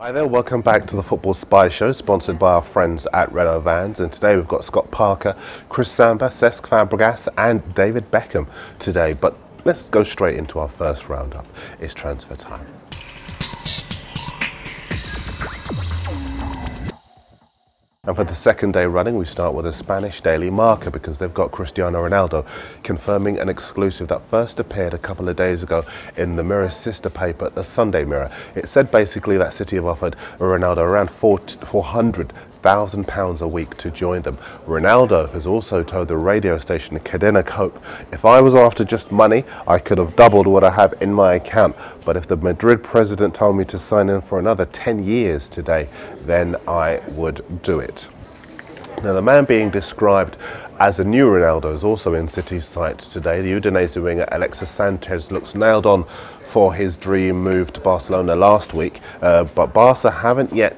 Hi there, welcome back to the Football Spy Show, sponsored by our friends at Renault Vans. And today we've got Scott Parker, Chris Samba, Cesc Fabregas and David Beckham today. But let's go straight into our first roundup. It's transfer time. And for the second day running, we start with a Spanish daily Marca because they've got Cristiano Ronaldo confirming an exclusive that first appeared a couple of days ago in the Mirror's sister paper, the Sunday Mirror. It said basically that City have offered Ronaldo around £400,000 a week to join them. Ronaldo has also told the radio station Cadena Cope, if I was after just money, I could have doubled what I have in my account. But if the Madrid president told me to sign in for another 10 years today, then I would do it. Now, the man being described as a new Ronaldo is also in City's sights today. The Udinese winger Alexis Sanchez looks nailed on for his dream move to Barcelona last week, but Barca haven't yet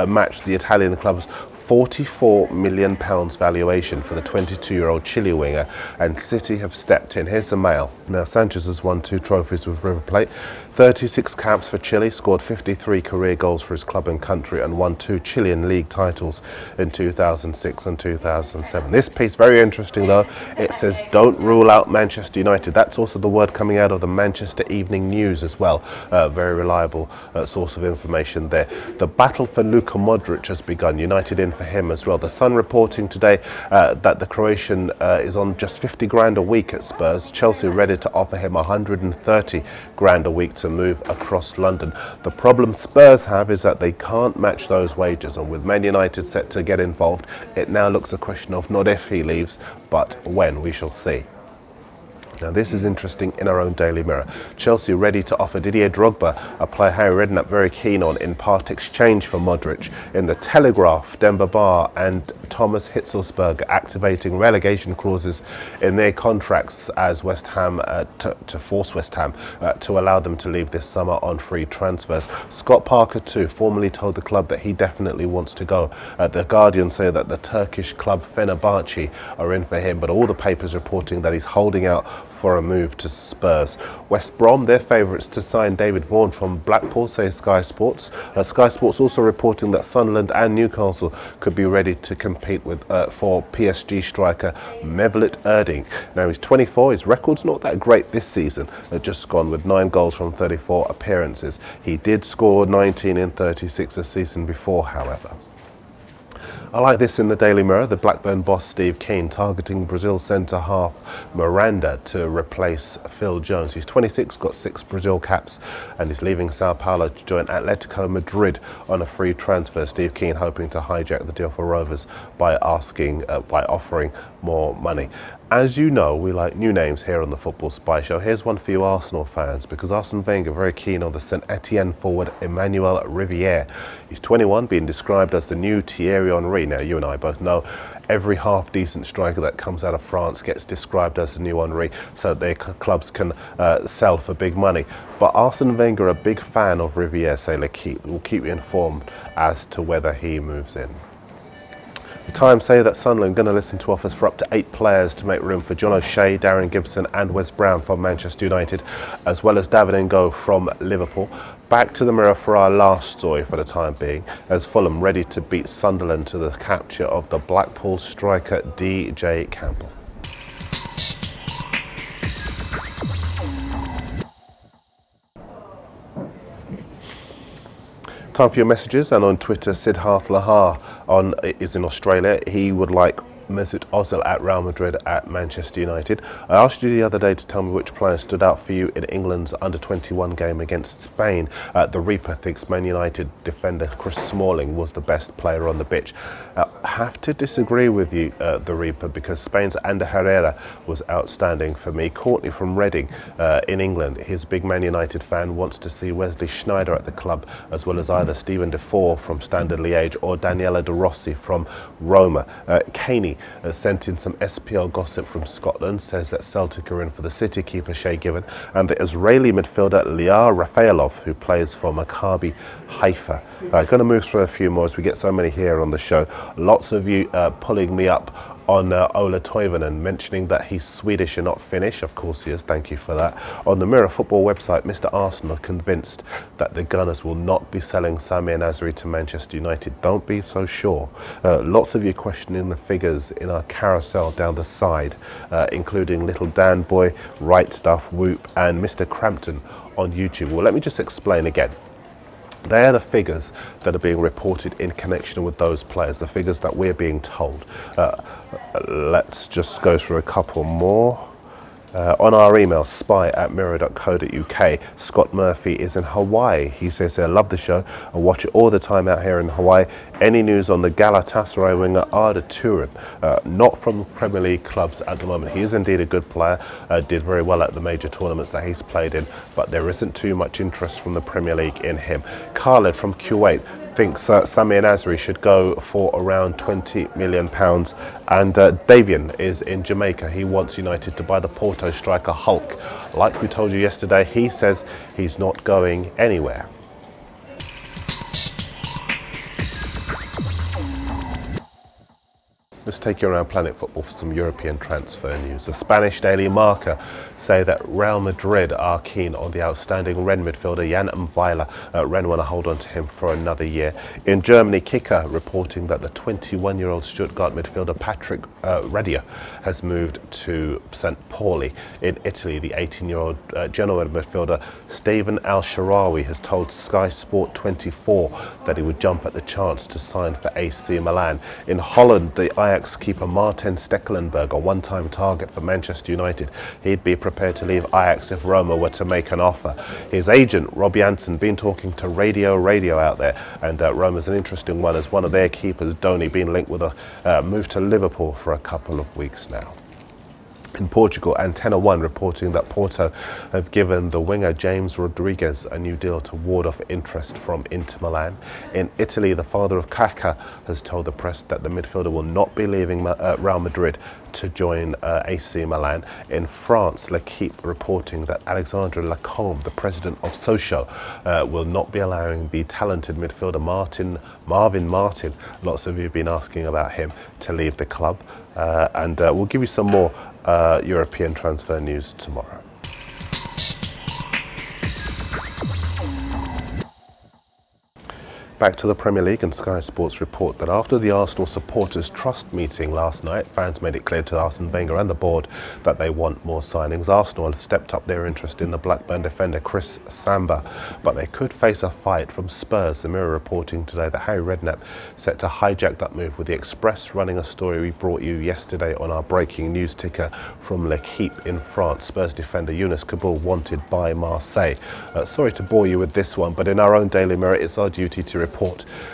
matched the Italian club's £44 million valuation for the 22-year-old Chile winger, and City have stepped in. Here's the mail. Now, Sanchez has won 2 trophies with River Plate, 36 caps for Chile, scored 53 career goals for his club and country, and won 2 Chilean league titles in 2006 and 2007. This piece, very interesting though, it says don't rule out Manchester United. That's also the word coming out of the Manchester Evening News as well. Very reliable source of information there. The battle for Luka Modric has begun. United in for him as well. The Sun reporting today that the Croatian is on just 50 grand a week at Spurs. Chelsea ready to offer him 130 grand a week to move across London. The problem Spurs have is that they can't match those wages, and with Man United set to get involved, it now looks a question of not if he leaves, but when. We shall see. Now, this is interesting in our own Daily Mirror. Chelsea ready to offer Didier Drogba, a player Harry Redknapp very keen on, in part exchange for Modric. In the Telegraph, Demba Ba and Thomas Hitzelsberger activating relegation clauses in their contracts as West Ham to force West Ham to allow them to leave this summer on free transfers. Scott Parker too formally told the club that he definitely wants to go. The Guardian say that the Turkish club Fenerbahce are in for him, but all the papers reporting that he's holding out for a move to Spurs. West Brom, their favourites to sign David Vaughan from Blackpool, says Sky Sports. Sky Sports also reporting that Sunderland and Newcastle could be ready to compete with for PSG striker Mevlut Erding. Now, he's 24, his record's not that great this season, just gone with 9 goals from 34 appearances. He did score 19 in 36 a season before, however. I like this in the Daily Mirror. The Blackburn boss Steve Keane targeting Brazil centre-half Miranda to replace Phil Jones. He's 26, got 6 Brazil caps, and he's leaving Sao Paulo to join Atletico Madrid on a free transfer. Steve Keane hoping to hijack the deal for Rovers by offering more money. As you know, we like new names here on the Football Spy Show. Here's one for you Arsenal fans, because Arsene Wenger very keen on the St Etienne forward Emmanuel Riviere. He's 21, being described as the new Thierry Henry. Now, you and I both know every half-decent striker that comes out of France gets described as the new Henry, so their clubs can sell for big money. But Arsene Wenger, a big fan of Riviere, say we'll keep you informed as to whether he moves in. The Times say that Sunderland are going to listen to offers for up to 8 players to make room for John O'Shea, Darren Gibson and Wes Brown from Manchester United, as well as David Ngo from Liverpool. Back to the Mirror for our last story for the time being, as Fulham ready to beat Sunderland to the capture of the Blackpool striker DJ Campbell. Time for your messages, and on Twitter, Siddharth Lahar is in Australia. He would like Mesut Ozil at Real Madrid at Manchester United. I asked you the other day to tell me which player stood out for you in England's under-21 game against Spain. The Reaper thinks Man United defender Chris Smalling was the best player on the pitch. I have to disagree with you, the Reaper, because Spain's Ander Herrera was outstanding for me. Courtney from Reading in England, his big Man United fan, wants to see Wesley Sneijder at the club, as well as either Stephen Defoe from Standard Liège or Daniela De Rossi from Roma. Caney sent in some SPL gossip from Scotland, says that Celtic are in for the City keeper Shay Given and the Israeli midfielder Liar Rafaelov, who plays for Maccabi Haifa. Going to move through a few more as we get so many here on the show. Lots of you pulling me up on Ola Toivonen, mentioning that he's Swedish and not Finnish. Of course he is, thank you for that. On the MirrorFootball website, Mr. Arsenal convinced that the Gunners will not be selling Samir Nasri to Manchester United. Don't be so sure. Lots of you questioning the figures in our carousel down the side, including Little Dan Boy, Right Stuff, Whoop and Mr. Crampton on YouTube. Well, let me just explain again. They are the figures that are being reported in connection with those players, the figures that we're being told. Let's just go through a couple more. On our email, spy@mirror.co.uk, Scott Murphy is in Hawaii. He says, I love the show. I watch it all the time out here in Hawaii. Any news on the Galatasaray winger Arda Turan? Not from Premier League clubs at the moment. He is indeed a good player, did very well at the major tournaments that he's played in, but there isn't too much interest from the Premier League in him. Khaled from Kuwait thinks Samir Nasri should go for around £20 million. And Davian is in Jamaica. He wants United to buy the Porto striker Hulk. Like we told you yesterday, he says he's not going anywhere. Let's take you around Planet Football for some European transfer news. The Spanish Daily Marca say that Real Madrid are keen on the outstanding Rennes midfielder Jan Mwila. Rennes want to hold on to him for another year. In Germany, Kaka reporting that the 21-year-old Stuttgart midfielder Patrick Radia has moved to St. Pauli. In Italy, the 18-year-old Genoa midfielder Steven Al-Sharawi has told Sky Sport 24 that he would jump at the chance to sign for AC Milan. In Holland, the Ajax keeper Martin Stekelenburg, a one-time target for Manchester United. He'd be prepared to leave Ajax if Roma were to make an offer. His agent, Rob Janssen, been talking to Radio out there, and Roma's an interesting one as one of their keepers, Donny, been linked with a move to Liverpool for a couple of weeks now. In Portugal, Antena 1 reporting that Porto have given the winger James Rodriguez a new deal to ward off interest from Inter Milan. In Italy, the father of Kaka has told the press that the midfielder will not be leaving Real Madrid to join AC Milan. In France, L'Equipe reporting that Alexandre Lacombe, the president of Sochaux, will not be allowing the talented midfielder Marvin Martin, lots of you have been asking about him, to leave the club. And we'll give you some more European transfer news tomorrow. Back to the Premier League, and Sky Sports report that after the Arsenal supporters trust meeting last night, fans made it clear to Arsene Wenger and the board that they want more signings. Arsenal have stepped up their interest in the Blackburn defender Chris Samba, but they could face a fight from Spurs. The Mirror reporting today that Harry Redknapp set to hijack that move, with the Express running a story we brought you yesterday on our breaking news ticker from L'Equipe in France. Spurs defender Younes Kaboul wanted by Marseille. Sorry to bore you with this one, but in our own Daily Mirror, it's our duty to report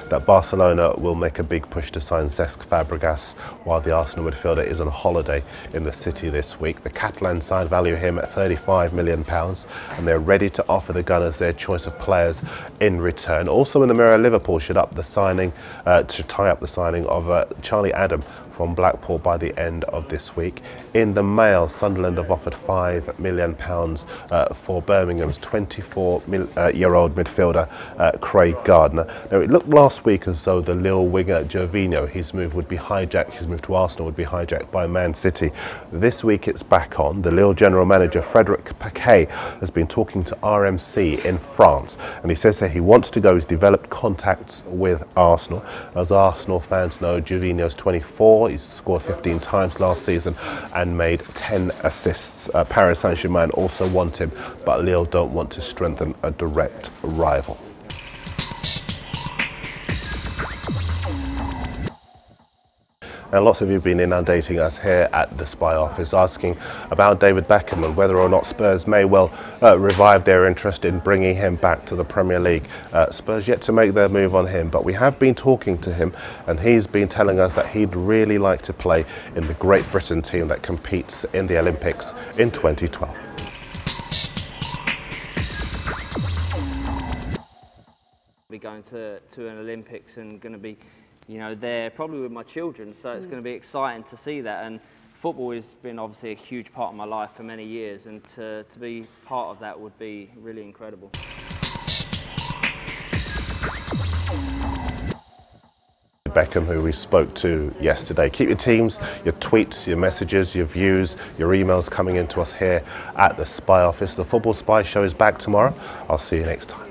that Barcelona will make a big push to sign Cesc Fabregas while the Arsenal midfielder is on holiday in the city this week. The Catalan side value him at £35 million, and they're ready to offer the Gunners their choice of players in return. Also in the Mirror, Liverpool should up the signing to tie up the signing of Charlie Adam from Blackpool by the end of this week. In the Mail, Sunderland have offered £5 million for Birmingham's 24-year-old midfielder Craig Gardner. Now, it looked last week as though the Lille winger Gervinho, his move to Arsenal would be hijacked by Man City. This week it's back on. The Lille general manager Frédéric Paquet has been talking to RMC in France, and he says that he wants to go. He's developed contacts with Arsenal. As Arsenal fans know, Gervinho's 24. He's scored 15 times last season and made 10 assists. Paris Saint-Germain also want him, but Lille don't want to strengthen a direct rival. Now, lots of you have been inundating us here at the Spy office asking about David Beckham and whether or not Spurs may well revive their interest in bringing him back to the Premier League. Spurs yet to make their move on him, but we have been talking to him, and he's been telling us that he'd really like to play in the Great Britain team that competes in the Olympics in 2012. Be going to an Olympics and going to be, you know, there probably with my children, so it's going to be exciting to see that. And football has been obviously a huge part of my life for many years, and to be part of that would be really incredible. Beckham, who we spoke to yesterday. Keep your teams, your tweets, your messages, your views, your emails coming into us here at the Spy Office. The Football Spy Show is back tomorrow. I'll see you next time.